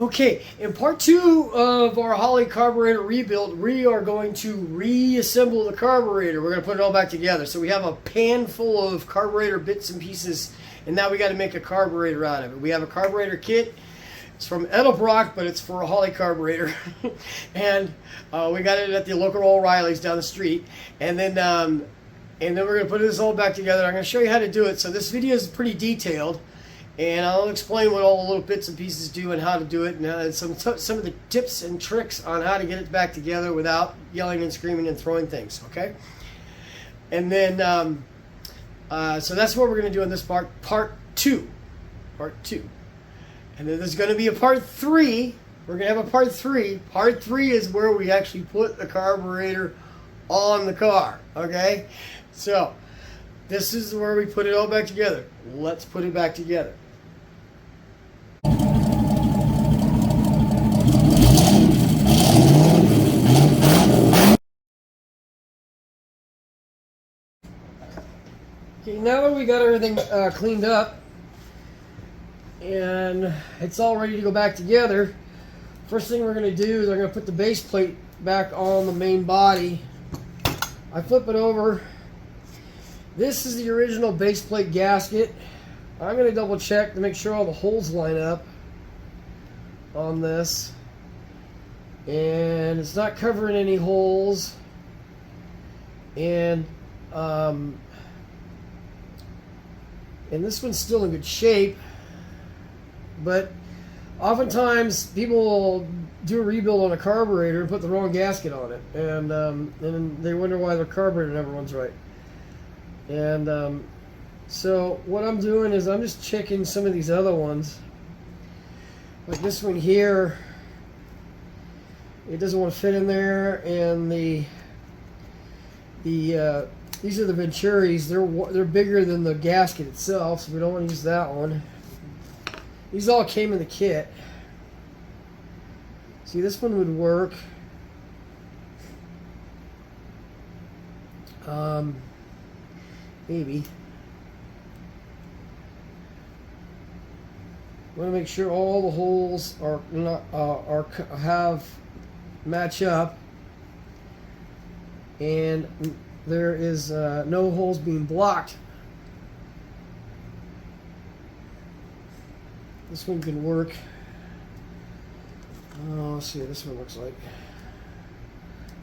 Okay, in part 2 of our Holley carburetor rebuild, we are going to reassemble the carburetor. We're going to put it all back together. So we have a pan full of carburetor bits and pieces, and now we got to make a carburetor out of it. We have a carburetor kit. It's from Edelbrock, but it's for a Holley carburetor. And we got it at the local O'Reilly's down the street. And then we're going to put this all back together. I'm going to show you how to do it. So this video is pretty detailed. And I'll explain what all the little bits and pieces do and how to do it, and some of the tips and tricks on how to get it back together without yelling and screaming and throwing things, okay? And then, so that's what we're going to do in this part 2. Part 2. And then there's going to be a part 3. We're going to have a part 3. Part 3 is where we actually put the carburetor on the car, okay? So, this is where we put it all back together. Let's put it back together. Okay, now that we got everything cleaned up and it's all ready to go back together, first thing we're going to do is I'm going to put the base plate back on the main body. I flip it over. This is the original base plate gasket. I'm going to double check to make sure all the holes line up on this. And it's not covering any holes. And this one's still in good shape. But oftentimes people will do a rebuild on a carburetor and put the wrong gasket on it. And then they wonder why their carburetor never runs right. And so what I'm doing is I'm just checking some of these other ones. Like this one here, it doesn't want to fit in there, and these are the Venturis. They're bigger than the gasket itself, so we don't want to use that one. These all came in the kit. See, this one would work. Maybe. I want to make sure all the holes match up, and there is no holes being blocked. This one can work. Oh, let's see what this one looks like.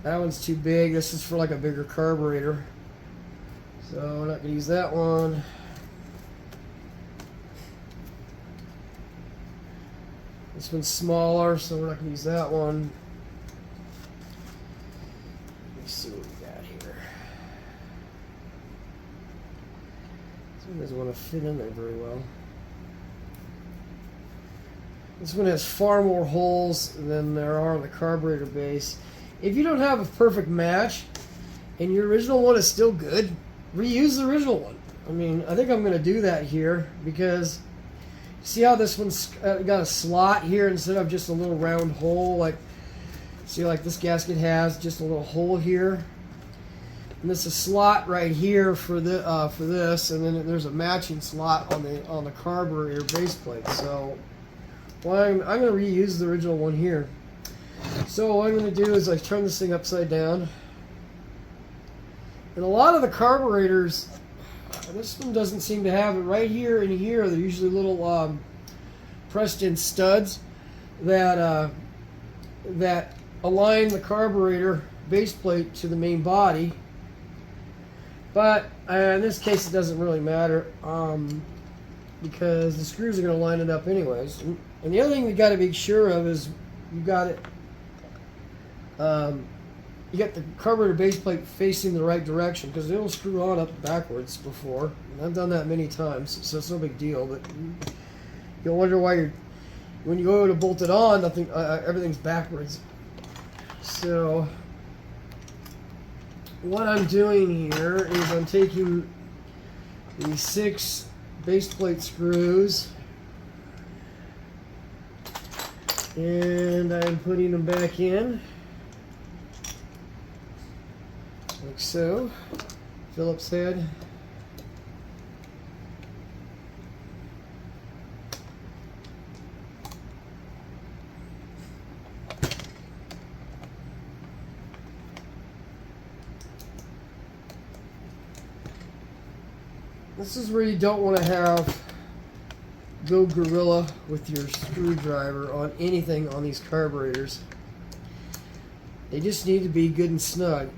That one's too big. This is for like a bigger carburetor. So we're not going to use that one. This one's smaller, so we're not going to use that one. Let's see what we got here. This one doesn't want to fit in there very well. This one has far more holes than there are on the carburetor base. If you don't have a perfect match and your original one is still good, reuse the original one. I mean, I think I'm going to do that here because see how this one's got a slot here instead of just a little round hole. Like, see, like this gasket has just a little hole here, and this is a slot right here for this, and then there's a matching slot on the carburetor base plate. So, well, I'm going to reuse the original one here. So what I'm going to do is I turn this thing upside down. And a lot of the carburetors, this one doesn't seem to have it. Right here and here, they're usually little pressed-in studs that align the carburetor base plate to the main body. But in this case, it doesn't really matter because the screws are going to line it up anyways. And the other thing you got to be sure of is you got it. You got the carburetor base plate facing the right direction because it'll screw on up backwards before. And I've done that many times, so it's no big deal. But you'll wonder why when you go to bolt it on, everything's backwards. So what I'm doing here is I'm taking the 6 base plate screws and I'm putting them back in. Like so. Phillips head. This is where you don't want to go gorilla with your screwdriver on anything on these carburetors. They just need to be good and snug.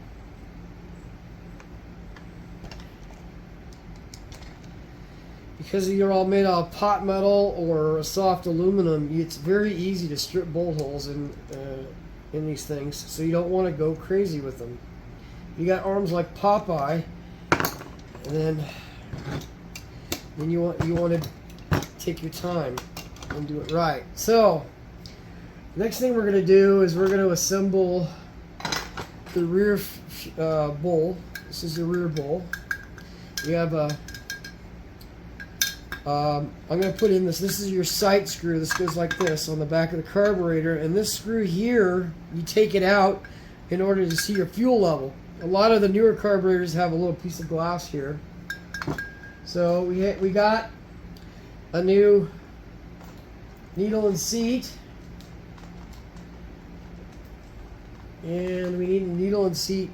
Because you're all made out of pot metal or soft aluminum, it's very easy to strip bolt holes in these things. So you don't want to go crazy with them. You got arms like Popeye, and then you want to take your time and do it right. So next thing we're going to do is we're going to assemble the rear bowl. This is the rear bowl. We have a I'm going to put in this is your sight screw. This goes like this on the back of the carburetor, and this screw here, you take it out in order to see your fuel level. A lot of the newer carburetors have a little piece of glass here. So we got a new needle and seat, and we need a needle and seat,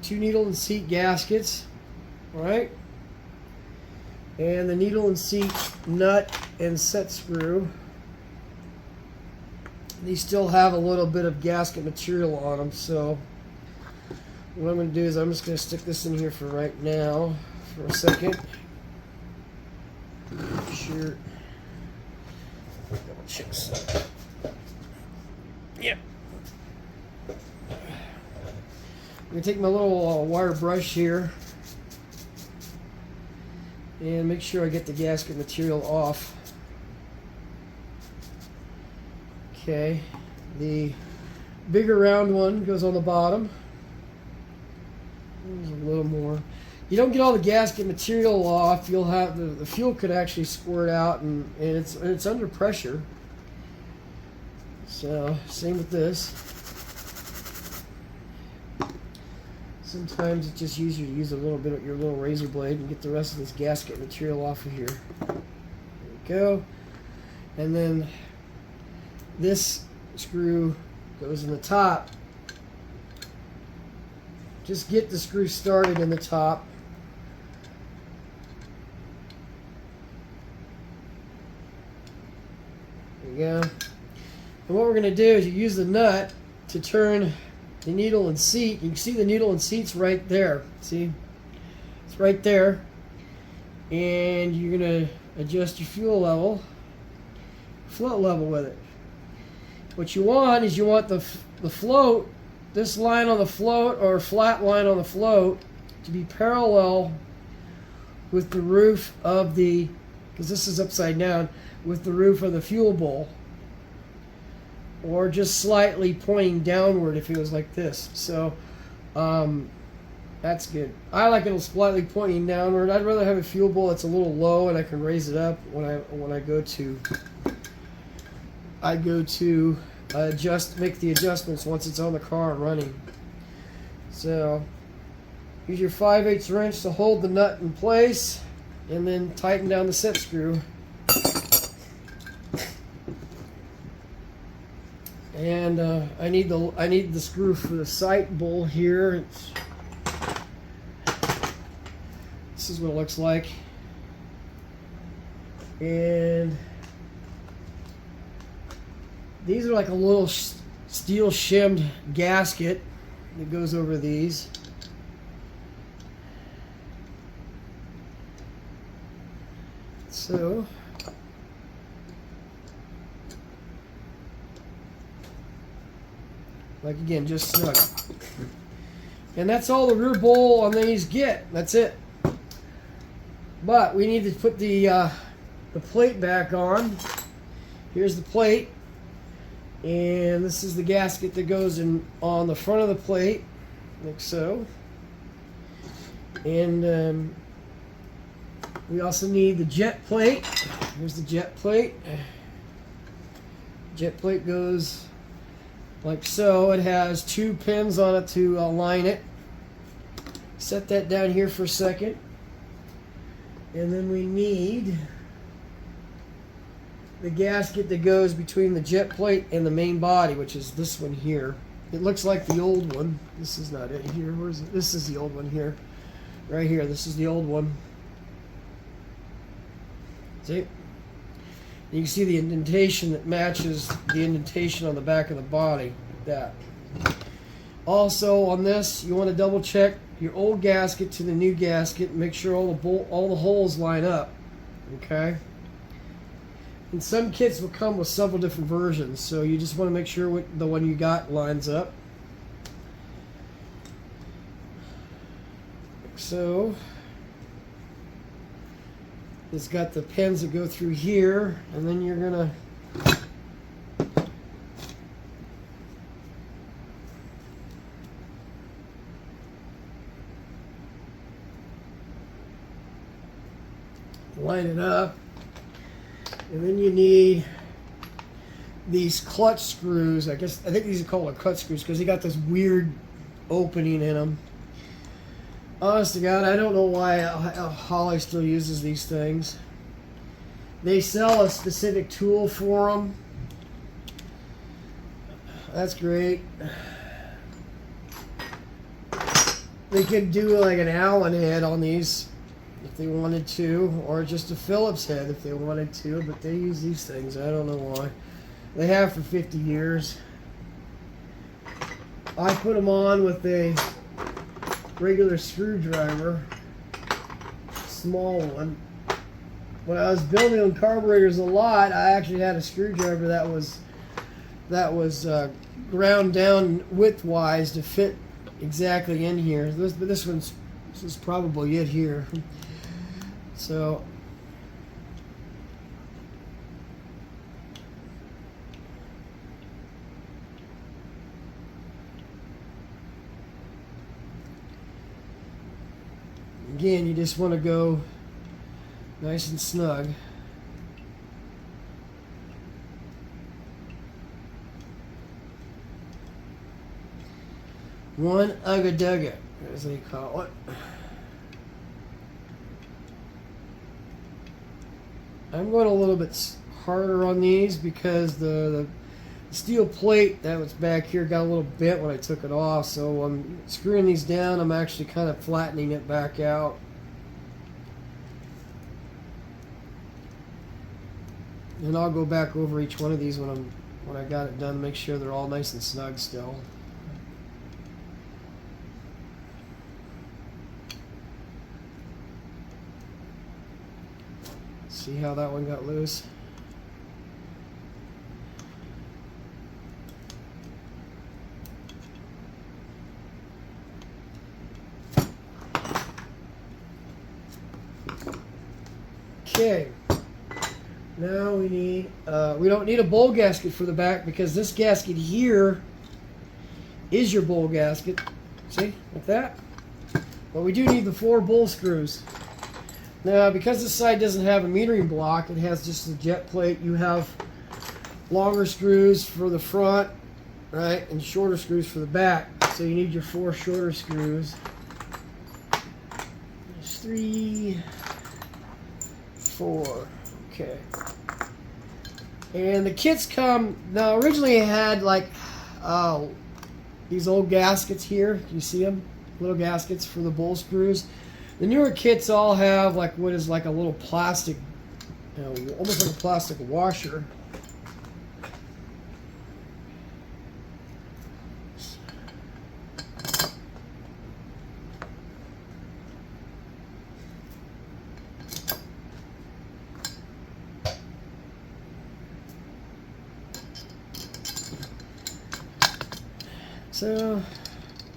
2 needle and seat gaskets, right? And the needle and seat nut and set screw. These still have a little bit of gasket material on them, so what I'm going to do is I'm just going to stick this in here for right now for a second. Sure. Double check this. Yeah. I'm going to take my little wire brush here and make sure I get the gasket material off. Okay, the bigger round one goes on the bottom. There's a little more. You don't get all the gasket material off, you'll have the fuel could actually squirt out, and it's under pressure. So same with this. Sometimes it's just easier to use a little bit of your little razor blade and get the rest of this gasket material off of here. There we go. And then this screw goes in the top. Just get the screw started in the top. There you go. And what we're going to do is you use the nut to turn the needle and seat. You can see the needle and seat's right there. See? It's right there. And you're going to adjust your fuel level, float level with it. What you want is you want the float, this line on the float or flat line on the float, to be parallel with the roof of the, because this is upside down, with the roof of the fuel bowl. Or just slightly pointing downward if it was like this. So that's good. I like it slightly pointing downward. I'd rather have a fuel bowl that's a little low and I can raise it up when I go to make the adjustments once it's on the car and running. So use your 5/8 wrench to hold the nut in place, and then tighten down the set screw. And I need the screw for the sight bowl here. This is what it looks like. And these are like a little steel shimmed gasket that goes over these. So like again, just snug. And that's all the rear bowl on these get. That's it. But we need to put the plate back on. Here's the plate. And this is the gasket that goes in on the front of the plate, like so. And we also need the jet plate. Here's the jet plate. Jet plate goes like so. It has 2 pins on it to align it. Set that down here for a second. And then we need the gasket that goes between the jet plate and the main body, which is this one here. It looks like the old one. This is not it here. Where is it? This is the old one here. Right here. This is the old one. See? You can see the indentation that matches the indentation on the back of the body, like that. Also on this, you want to double check your old gasket to the new gasket and make sure all the holes line up. Okay? And some kits will come with several different versions, so you just want to make sure the one you got lines up. So it's got the pins that go through here, and then you're gonna line it up, and then you need these clutch screws. I think these are called clutch screws because they got this weird opening in them. Honest to God, I don't know why Holley still uses these things. They sell a specific tool for them. That's great. They could do like an Allen head on these if they wanted to, or just a Phillips head if they wanted to, but they use these things. I don't know why. They have for 50 years. I put them on with a regular screwdriver, small one. When I was building on carburetors a lot, I actually had a screwdriver that was ground down width-wise to fit exactly in here. But this is probably it here. So again, you just want to go nice and snug. One ugga-dugga, as they call it. I'm going a little bit harder on these because the steel plate that was back here got a little bent when I took it off, so I'm screwing these down. I'm actually kind of flattening it back out. And I'll go back over each one of these when I got it done, make sure they're all nice and snug still. See how that one got loose? Okay, now we need, we don't need a bowl gasket for the back because this gasket here is your bowl gasket. See, like that? But we do need the 4 bowl screws. Now, because this side doesn't have a metering block, it has just a jet plate. You have longer screws for the front, right, and shorter screws for the back. So you need your 4 shorter screws. There's 3, 4. Okay. And the kits come, now originally it had like these old gaskets here. Can you see them? Little gaskets for the bowl screws. The newer kits all have like what is like a little plastic, almost like a plastic washer. So,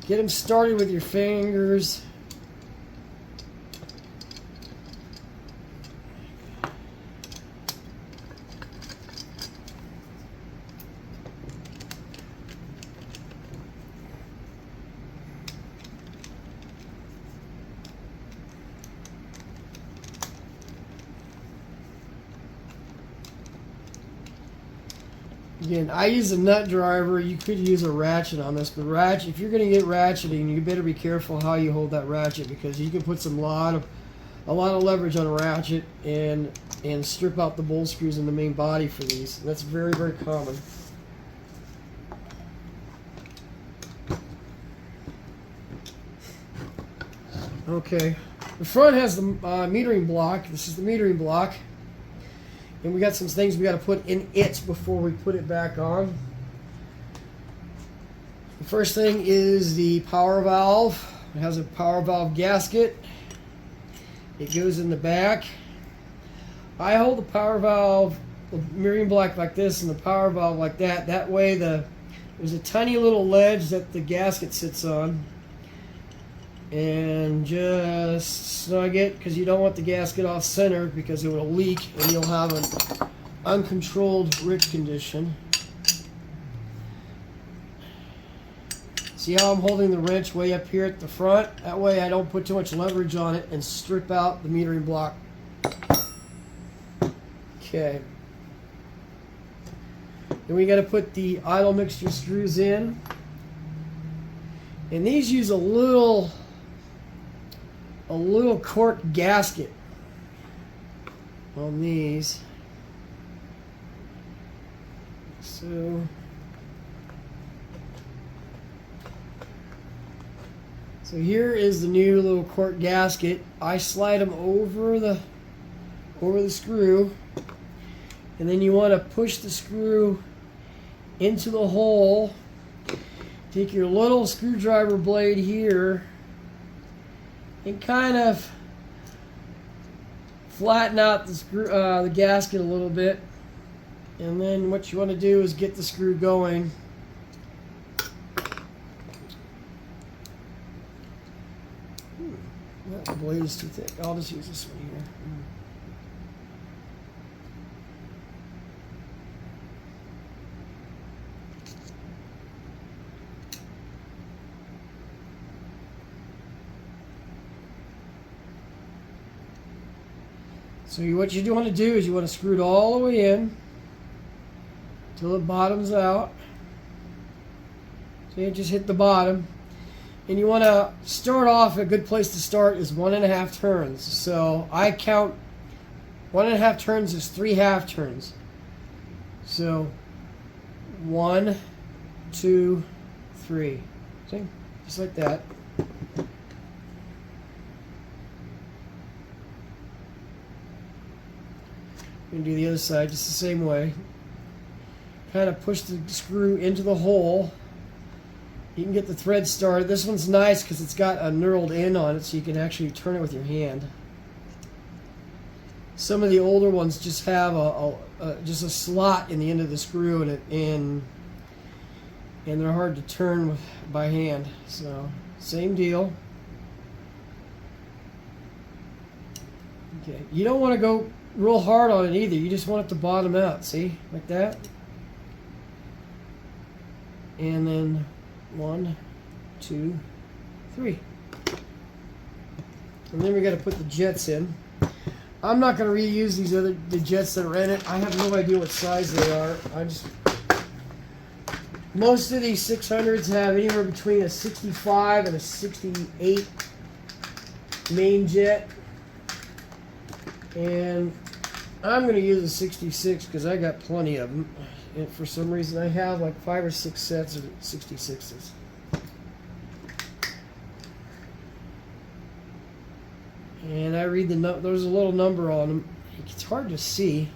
get them started with your fingers. Again, I use a nut driver. You could use a ratchet on this, but ratchet, if you're going to get ratcheting, you better be careful how you hold that ratchet because you can put a lot of leverage on a ratchet and strip out the bowl screws in the main body for these. And that's very, very common. Okay, the front has the metering block. This is the metering block. And we got some things we got to put in it before we put it back on. The first thing is the power valve. It has a power valve gasket. It goes in the back. I hold the power valve, the mirroring block like this, and the power valve like that. That way there's a tiny little ledge that the gasket sits on. And just snug it, because you don't want the gasket off center because it will leak and you'll have an uncontrolled rip condition. See how I'm holding the wrench way up here at the front? That way I don't put too much leverage on it and strip out the metering block. Okay. Then we got to put the idle mixture screws in. And these use a little cork gasket on these. So here is the new little cork gasket. I slide them over the screw, and then you want to push the screw into the hole. Take your little screwdriver blade here and kind of flatten out the gasket a little bit. And then what you want to do is get the screw going. That blade is too thick. I'll just use this one here. So what you want to do is you want to screw it all the way in till it bottoms out. So you just hit the bottom. And you want to start off, a good place to start is 1.5 turns. So I count 1.5 turns as 3 half turns. So 1, 2, 3. See? Just like that. We're going to do the other side just the same way. Kind of push the screw into the hole. You can get the thread started. This one's nice because it's got a knurled end on it, so you can actually turn it with your hand. Some of the older ones just have just a slot in the end of the screw, and they're hard to turn by hand. So same deal. Okay, you don't want to go real hard on it either. You just want it to bottom out. See, like that. And then 1, 2, 3. And then we got to put the jets in. I'm not going to reuse the jets that are in it. I have no idea what size they are. Most of these 600s have anywhere between a 65 and a 68 main jet. And I'm going to use a 66 because I got plenty of them. And for some reason I have like 5 or 6 sets of 66s. And I read there's a little number on them. It's hard to see.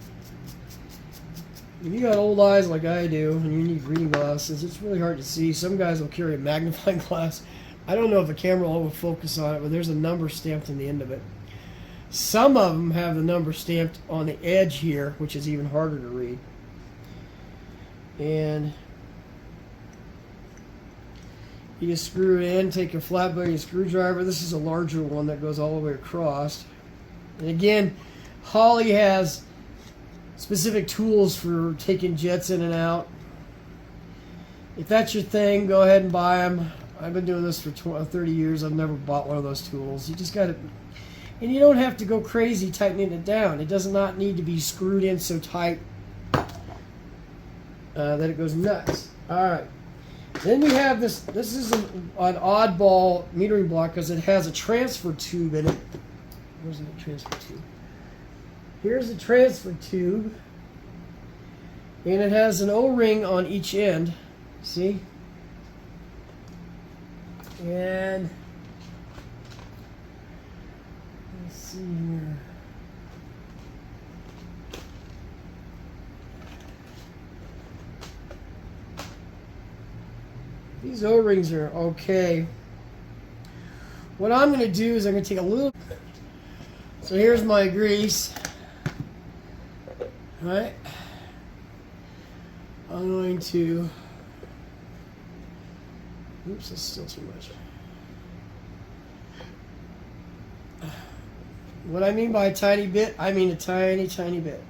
If you got old eyes like I do and you need reading glasses, it's really hard to see. Some guys will carry a magnifying glass. I don't know if a camera will focus on it, but there's a number stamped on the end of it. Some of them have the number stamped on the edge here, which is even harder to read. And you just screw it in, take your flat body screwdriver. This is a larger one that goes all the way across. And again, Holley has specific tools for taking jets in and out. If that's your thing, go ahead and buy them. I've been doing this for 30 years. I've never bought one of those tools. You just got to, and you don't have to go crazy tightening it down. It does not need to be screwed in so tight that it goes nuts. All right. Then we have this. This is an oddball metering block because it has a transfer tube in it. Where's the transfer tube? Here's the transfer tube, and it has an O-ring on each end. See? And let's see here. These O-rings are okay. What I'm going to do is I'm going to take a little... So here's my grease. All right. I'm going to... Oops, that's still too much. What I mean by a tiny bit, I mean a tiny, tiny bit.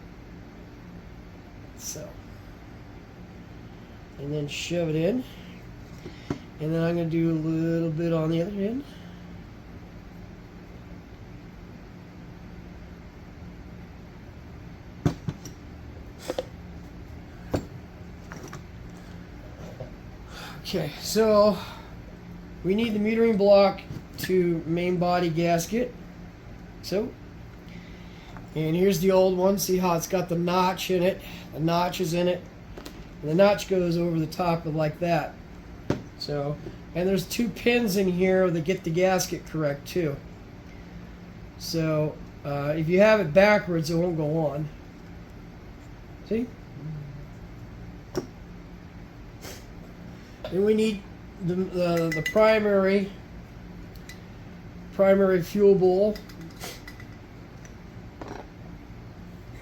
So. And then shove it in. And then I'm going to do a little bit on the other end. Okay, so we need the metering block to main body gasket. So, and here's the old one. See how it's got the notch in it? The notch is in it. And the notch goes over the top of like that. So, and there's 2 pins in here that get the gasket correct too. So, if you have it backwards, it won't go on. See? Then we need the primary fuel bowl.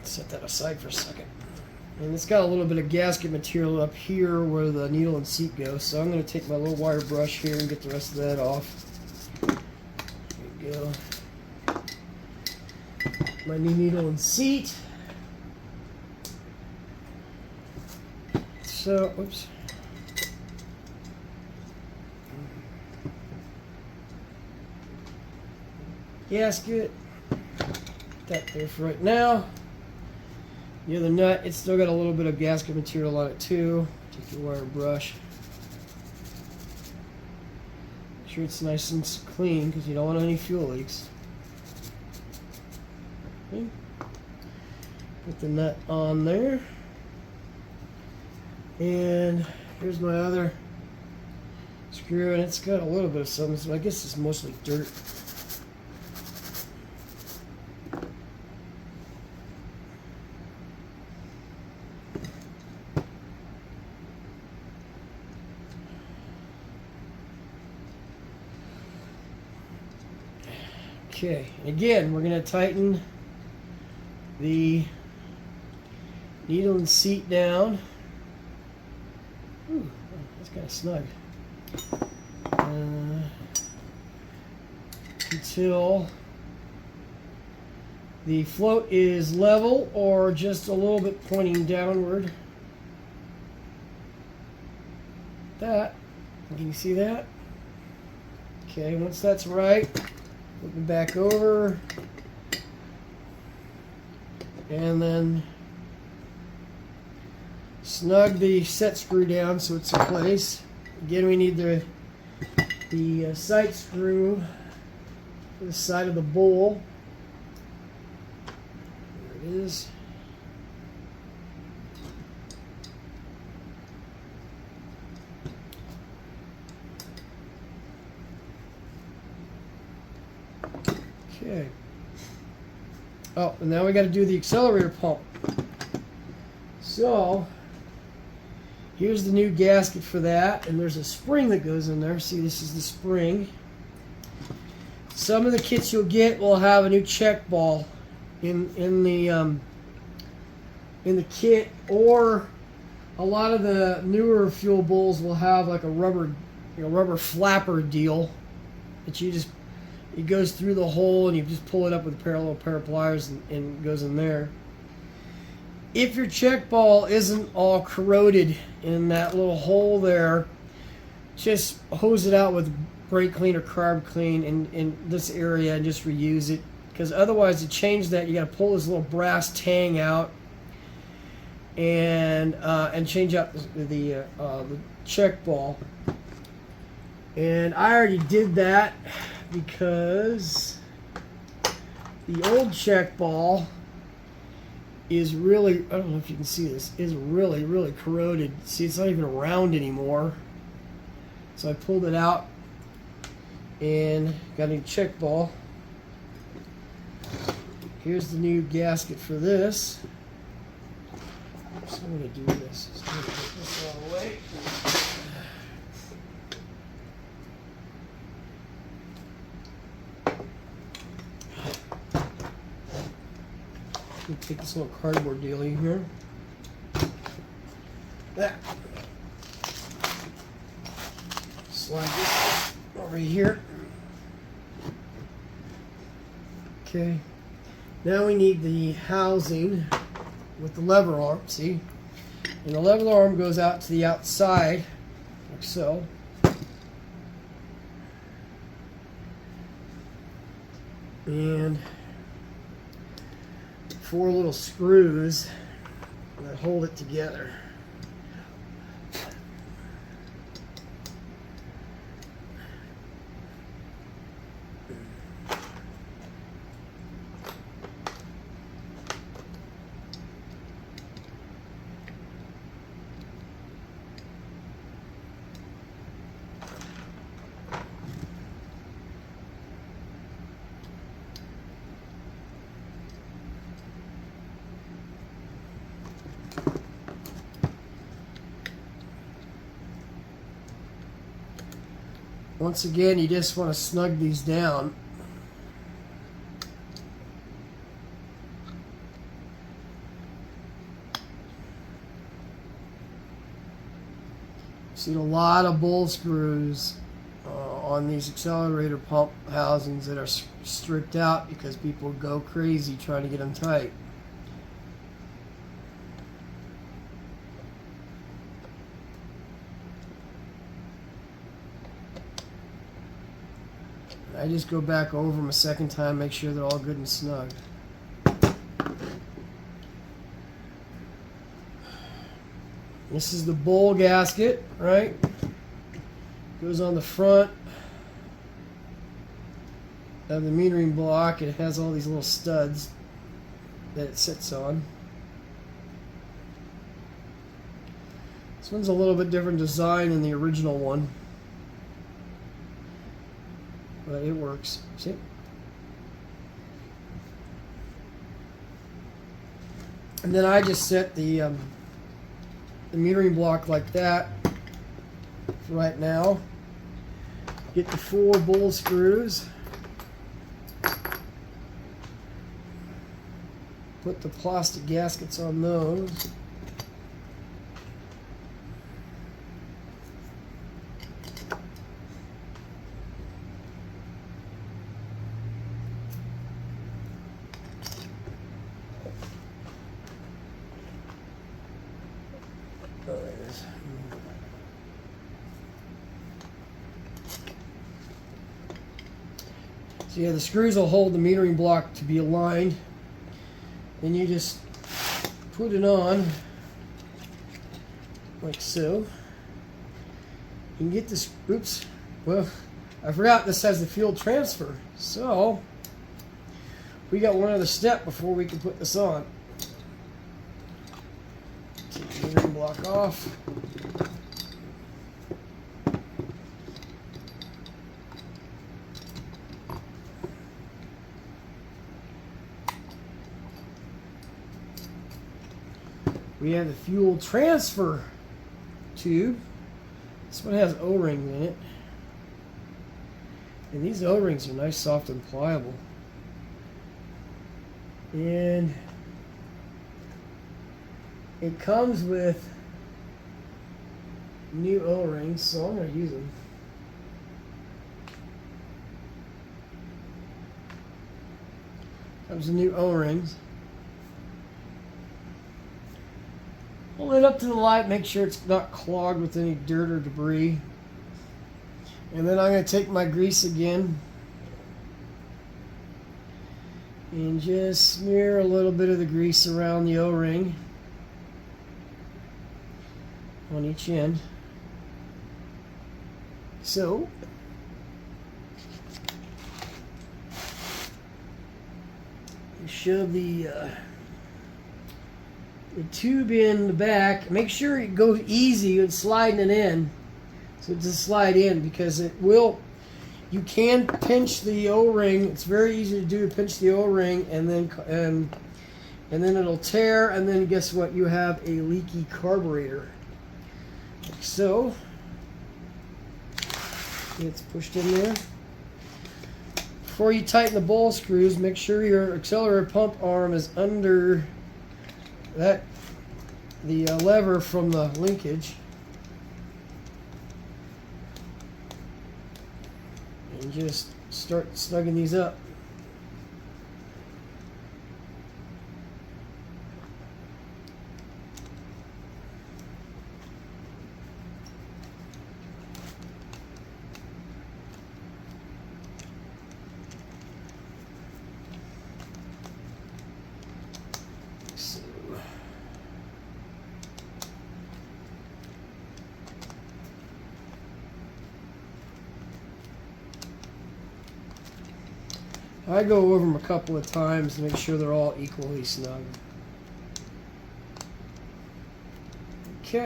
Set that aside for a second. And it's got a little bit of gasket material up here where the needle and seat goes. So I'm going to take my little wire brush here and get the rest of that off. There we go. My new needle and seat. So, oops. Gasket. Put that there for right now. The other nut, it's still got a little bit of gasket material on it too. Take your wire brush. Make sure it's nice and clean because you don't want any fuel leaks. Okay. Put the nut on there. And here's my other screw, and it's got a little bit of something, so I guess it's mostly dirt. Okay, again, we're going to tighten the needle and seat down. Ooh, that's kind of snug. Until the float is level or just a little bit pointing downward. That, can you see that? Okay, once that's right, flip it back over, and then snug the set screw down so it's in place. Again, we need the sight screw for the side of the bowl. There it is. Okay. Oh, and now we got to do the accelerator pump. So, here's the new gasket for that, and there's a spring that goes in there. See, this is the spring. Some of the kits you'll get will have a new check ball in the kit, or a lot of the newer fuel bowls will have like a rubber flapper deal that you just, it goes through the hole and you just pull it up with a parallel pair of pliers and it goes in there. If your check ball isn't all corroded in that little hole there, just hose it out with brake clean or carb clean in this area and just reuse it. Because otherwise, to change that, you got to pull this little brass tang out and change out the check ball. And I already did that because the old check ball is really, I don't know if you can see this, is really, really corroded. See, it's not even around anymore. So I pulled it out and got a new check ball. Here's the new gasket for this. So I'm going to do this. Just going to put this out of the way. me take this little cardboard dealie here. That. Slide this over here. Okay. Now we need the housing with the lever arm, see? And the lever arm goes out to the outside, like so. And 4 little screws that hold it together. Once again, you just want to snug these down. See a lot of bowl screws on these accelerator pump housings that are stripped out because people go crazy trying to get them tight. I just go back over them a second time, make sure they're all good and snug. This is the bowl gasket, right? Goes on the front of the metering block. It has all these little studs that it sits on. This one's a little bit different design than the original one, but it works. See? And then I just set the metering block like that for right now. Get the 4 bowl screws. Put the plastic gaskets on those. Oh, there it is. So yeah, the screws will hold the metering block to be aligned. Then you just put it on like so. You can get this, oops, well, I forgot this has the fuel transfer. So we got one other step before we can put this on. Take the metering block off. We have the fuel transfer tube. This one has O-rings in it. And these O-rings are nice, soft, and pliable. And it comes with new O-rings, so I'm going to use them. Comes with new O-rings. Hold it up to the light, make sure it's not clogged with any dirt or debris. And then I'm going to take my grease again and just smear a little bit of the grease around the O-ring on each end. So you shove the tube in the back. Make sure you go easy and sliding it in, so it just slide in, because it will. You can pinch the O-ring. It's very easy to do. Pinch the O-ring, and then it'll tear. And then guess what? You have a leaky carburetor. Like so. It's pushed in there. before you tighten the bowl screws, make sure your accelerator pump arm is under the lever from the linkage. And just start snugging these up. I go over them a couple of times to make sure they're all equally snug. Okay.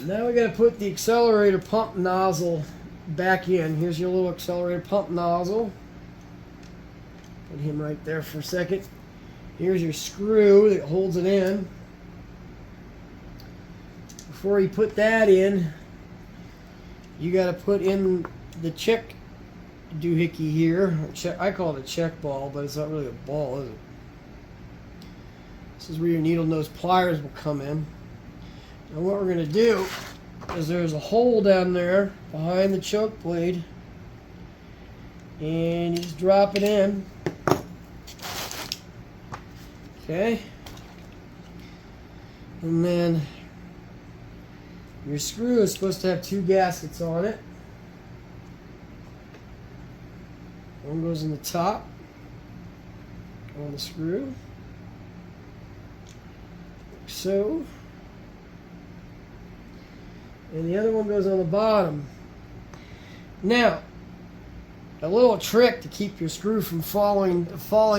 Now we got to put the accelerator pump nozzle back in. Here's your little accelerator pump nozzle. Put him right there for a second. Here's your screw that holds it in. Before you put that in, you got to put in the check doohickey here. I call it a check ball, but it's not really a ball, is it? This is where your needle nose pliers will come in. And what we're going to do is there's a hole down there behind the choke blade, and you just drop it in. Okay, and then your screw is supposed to have 2 gaskets on it. One goes in the top on the screw, like so, and the other one goes on the bottom. Now, a little trick to keep your screw from falling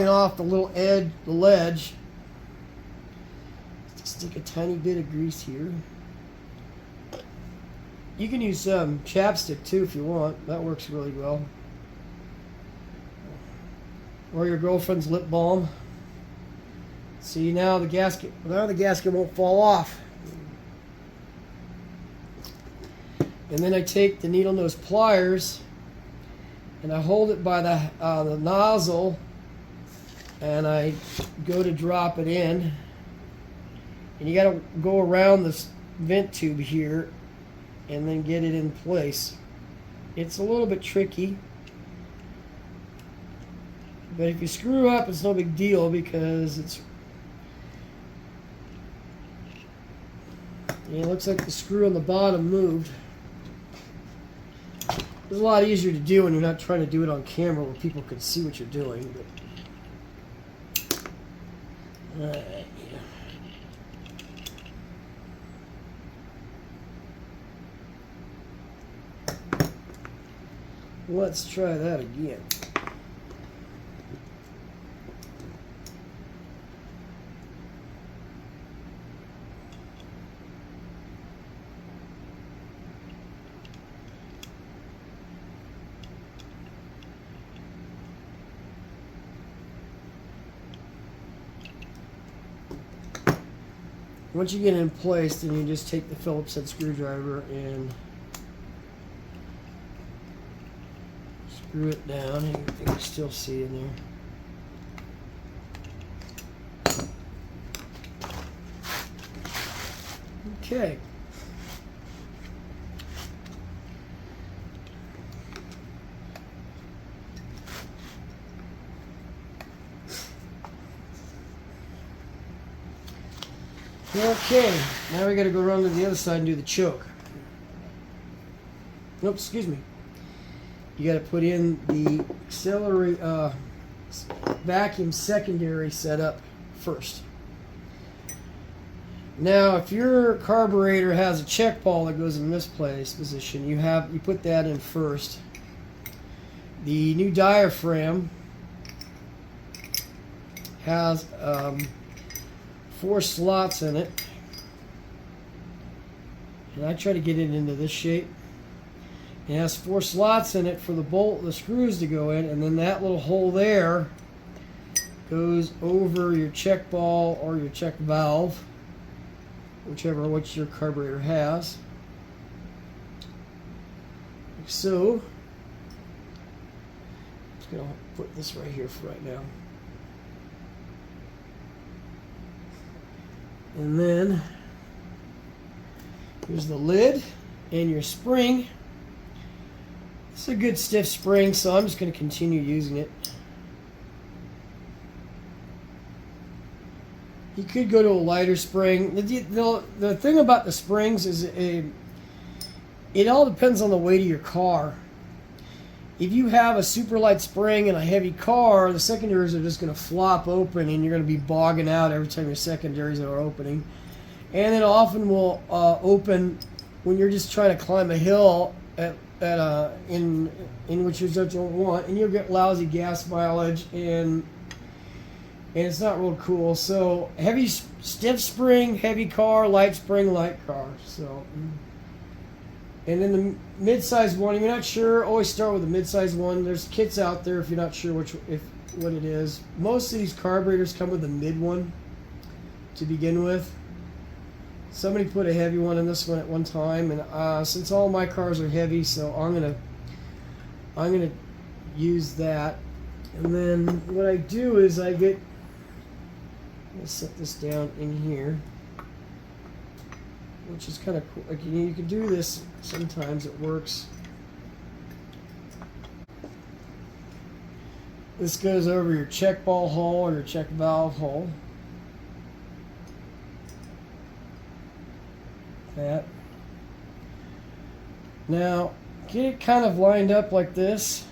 off the little edge, the ledge. Stick a tiny bit of grease here. You can use chapstick too if you want. That works really well. Or your girlfriend's lip balm. See, now the gasket won't fall off. And then I take the needle nose pliers and I hold it by the nozzle, and I go to drop it in. And you got to go around this vent tube here and then get it in place. It's a little bit tricky, but if you screw up, it's no big deal because it looks like the screw on the bottom moved. It's a lot easier to do when you're not trying to do it on camera where people can see what you're doing. But, yeah. Let's try that again. Once you get it in place, then you just take the Phillips head screwdriver and screw it down. You can still see in there. Okay. Okay, now we got to go around to the other side and do the choke. Nope, excuse me. You got to put in the auxiliary vacuum secondary setup first. Now, if your carburetor has a check ball that goes in this position, you put that in first. The new diaphragm has 4 slots in it, and I try to get it into this shape. It has 4 slots in it for the screws to go in, and then that little hole there goes over your check ball or your check valve, which your carburetor has. like so. Just gonna put this right here for right now. And then here's the lid and your spring. It's a good stiff spring, so I'm just going to continue using it. You could go to a lighter spring. The thing about the springs is it all depends on the weight of your car. If you have a super light spring and a heavy car, the secondaries are just going to flop open and you're going to be bogging out every time your secondaries are opening. And it often will open when you're just trying to climb a hill in which you don't want, and you'll get lousy gas mileage and it's not real cool. So heavy stiff spring, heavy car, light spring, light car. So, and then the mid-sized one, if you're not sure, always start with the mid-sized one. There's kits out there if you're not sure what it is. Most of these carburetors come with a mid one to begin with. Somebody put a heavy one in this one at one time, and since all my cars are heavy, so I'm gonna use that. And then what I do is I'm gonna set this down in here, which is kind of cool. Like, you can do this sometimes, it works. This goes over your check ball hole or your check valve hole. That. Now, get it kind of lined up like this,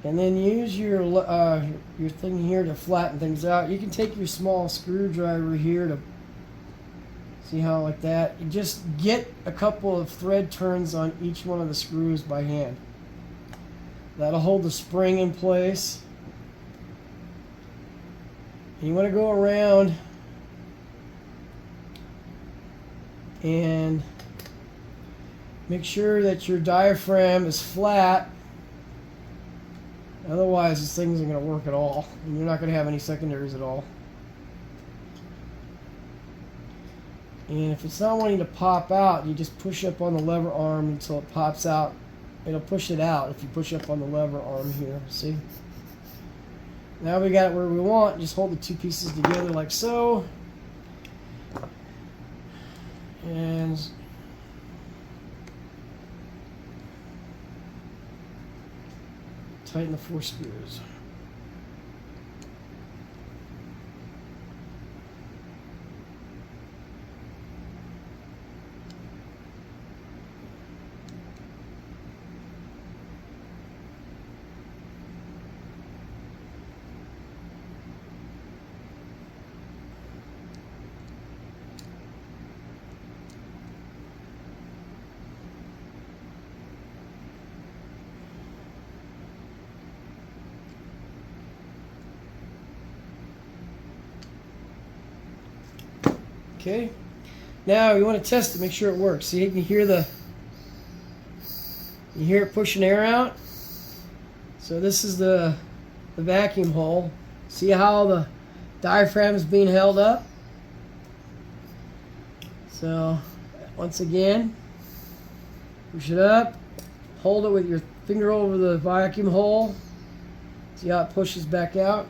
and then use your thing here to flatten things out. You can take your small screwdriver here to see how, like that. You just get a couple of thread turns on each one of the screws by hand. That'll hold the spring in place. And you want to go around and make sure that your diaphragm is flat. Otherwise, this thing isn't going to work at all, and you're not going to have any secondaries at all. And if it's not wanting to pop out, you just push up on the lever arm until it pops out. It'll push it out if you push up on the lever arm here. See? Now we got it where we want. Just hold the two pieces together like so. And tighten the 4 screws. Okay, now you want to test it, make sure it works. See, you can hear it pushing air out. So this is the vacuum hole. See how the diaphragm is being held up? So once again, push it up, hold it with your finger over the vacuum hole. See how it pushes back out?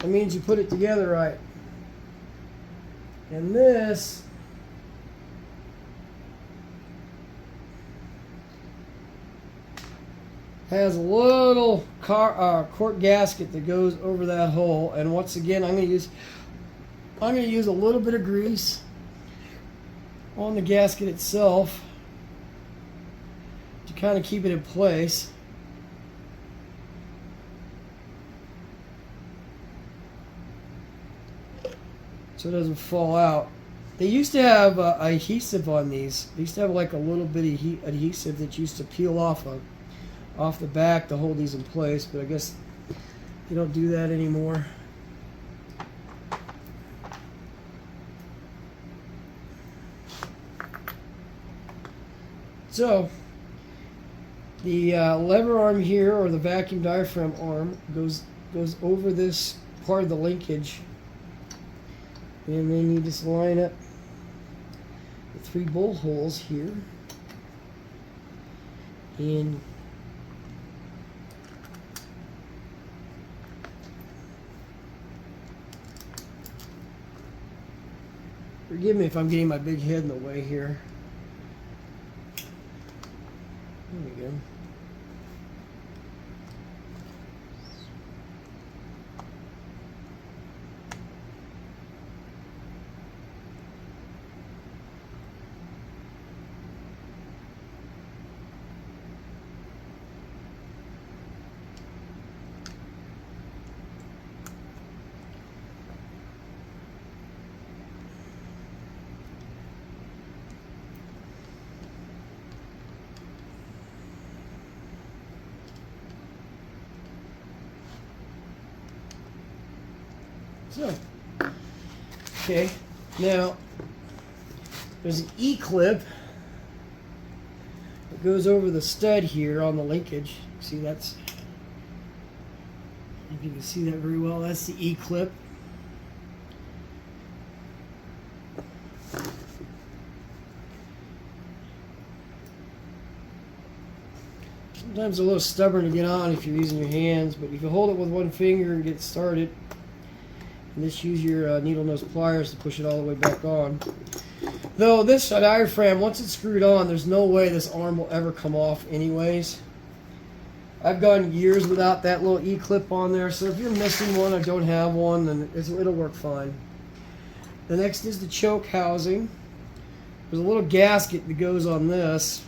That means you put it together right. And this has a little quart gasket that goes over that hole. And once again, I'm going to use a little bit of grease on the gasket itself to kind of keep it in place. So it doesn't fall out. They used to have adhesive on these. They used to have like a little bit of adhesive that used to peel off the back to hold these in place, but I guess you don't do that anymore. So the lever arm here, or the vacuum diaphragm arm, goes over this part of the linkage. And then you just line up the 3 bolt holes here. in. Forgive me if I'm getting my big head in the way here. There we go. So, okay, now there's an E-clip that goes over the stud here on the linkage. See, that's, if you can see that very well, that's the E-clip. Sometimes a little stubborn to get on if you're using your hands, but you can hold it with one finger and get started. And just use your needle nose pliers to push it all the way back on. Though this diaphragm, once it's screwed on, there's no way this arm will ever come off anyways. I've gone years without that little E-clip on there, so if you're missing one or don't have one, then it'll work fine. The next is the choke housing. There's a little gasket that goes on this.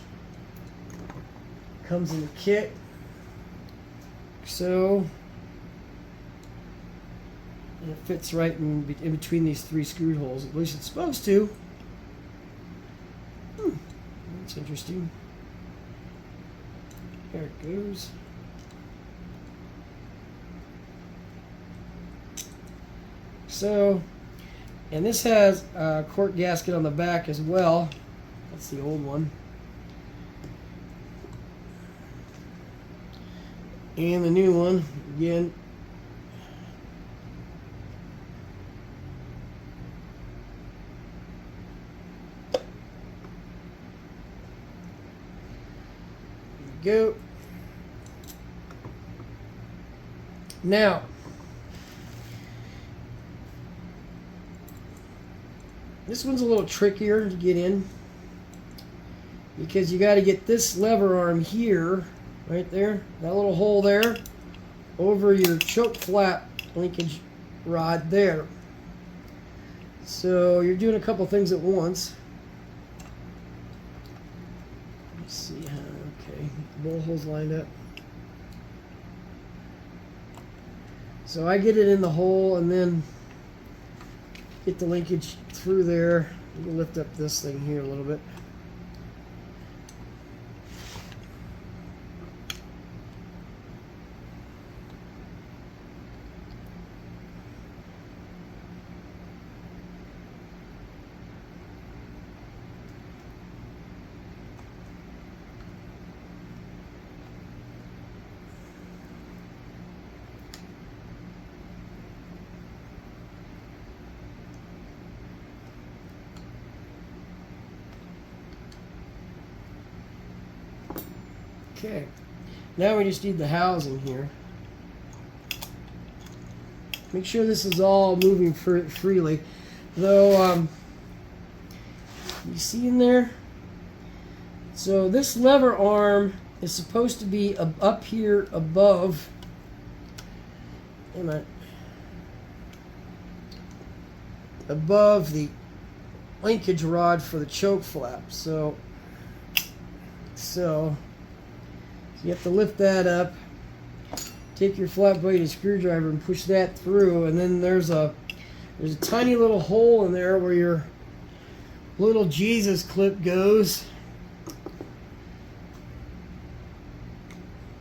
Comes in the kit. So, and it fits right in between these three screw holes. At least it's supposed to. That's interesting. There it goes. So, and this has a cork gasket on the back as well. That's the old one. And the new one, again, go. Now, this one's a little trickier to get in because you got to get this lever arm here, right there, that little hole there, over your choke flap linkage rod there. So you're doing a couple things at once. Let's see how. Okay, bowl holes lined up. So I get it in the hole and then get the linkage through there. You can lift up this thing here a little bit. Okay, now we just need the housing here. Make sure this is all moving freely. Though, you see in there? So this lever arm is supposed to be up here above. Wait a minute. Above the linkage rod for the choke flap. So you have to lift that up, take your flat bladed screwdriver and push that through, and then there's a tiny little hole in there where your little Jesus clip goes.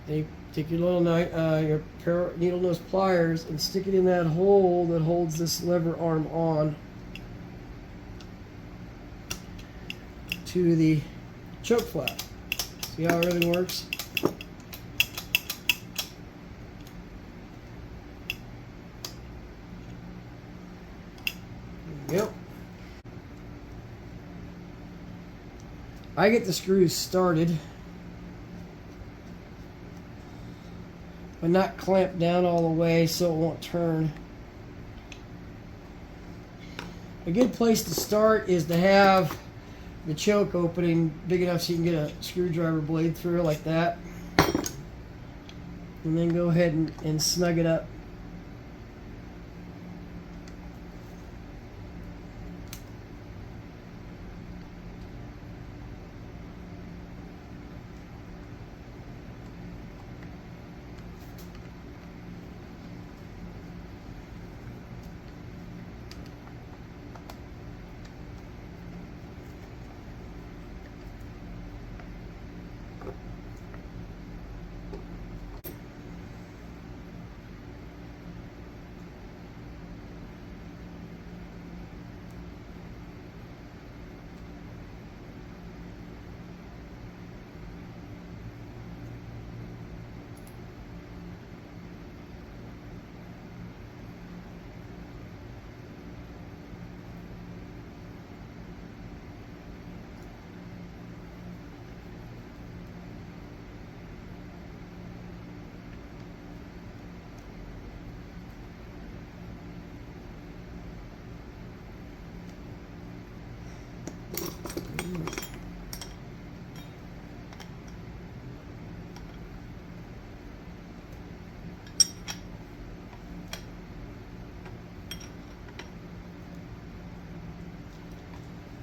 You take your little your needle nose pliers and stick it in that hole that holds this lever arm on to the choke flap. See how everything works? Yep. I get the screws started. but not clamped down all the way so it won't turn. A good place to start is to have the choke opening big enough so you can get a screwdriver blade through like that. And then go ahead and snug it up.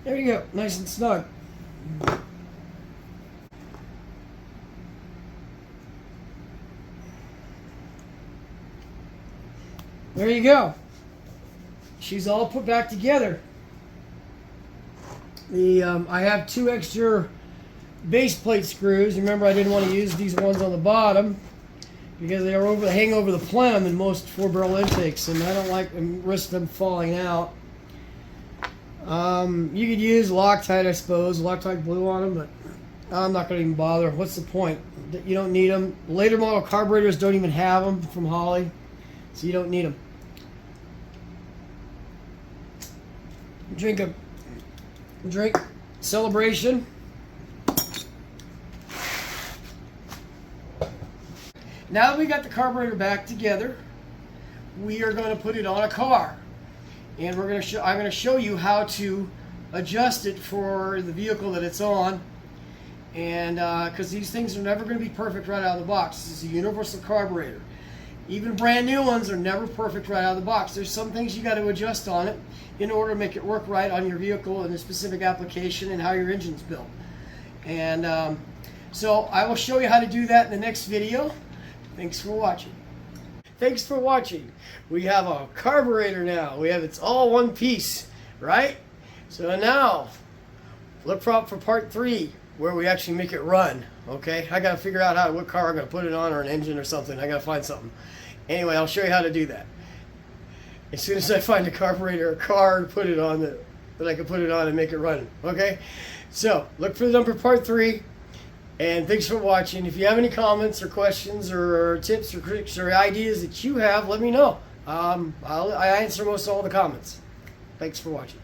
There you go, nice and snug. There you go. She's all put back together. I have 2 extra base plate screws. Remember, I didn't want to use these ones on the bottom because they are hang over the plenum in most 4-barrel intakes, and I don't like them, risk them falling out. You could use Loctite, I suppose, Loctite glue on them, but I'm not going to even bother. What's the point? You don't need them. Later model carburetors don't even have them from Holley, so you don't need them. Drink celebration. Now that we got the carburetor back together, we are going to put it on a car. And I'm going to show you how to adjust it for the vehicle that it's on. And because these things are never going to be perfect right out of the box. This is a universal carburetor. Even brand new ones are never perfect right out of the box. There's some things you got to adjust on it in order to make it work right on your vehicle and the specific application and how your engine's built. And so I will show you how to do that in the next video. Thanks for watching. Thanks for watching. We have a carburetor now. It's all one piece, right? So now, look for part 3, where we actually make it run, okay? I gotta figure out what car I'm gonna put it on, or an engine or something. I gotta find something. Anyway, I'll show you how to do that. As soon as I find a carburetor or car to put it on that I can put it on and make it run, okay? So, look for the number part 3. And thanks for watching. If you have any comments or questions or tips or tricks or ideas that you have, let me know. I answer most all the comments. Thanks for watching.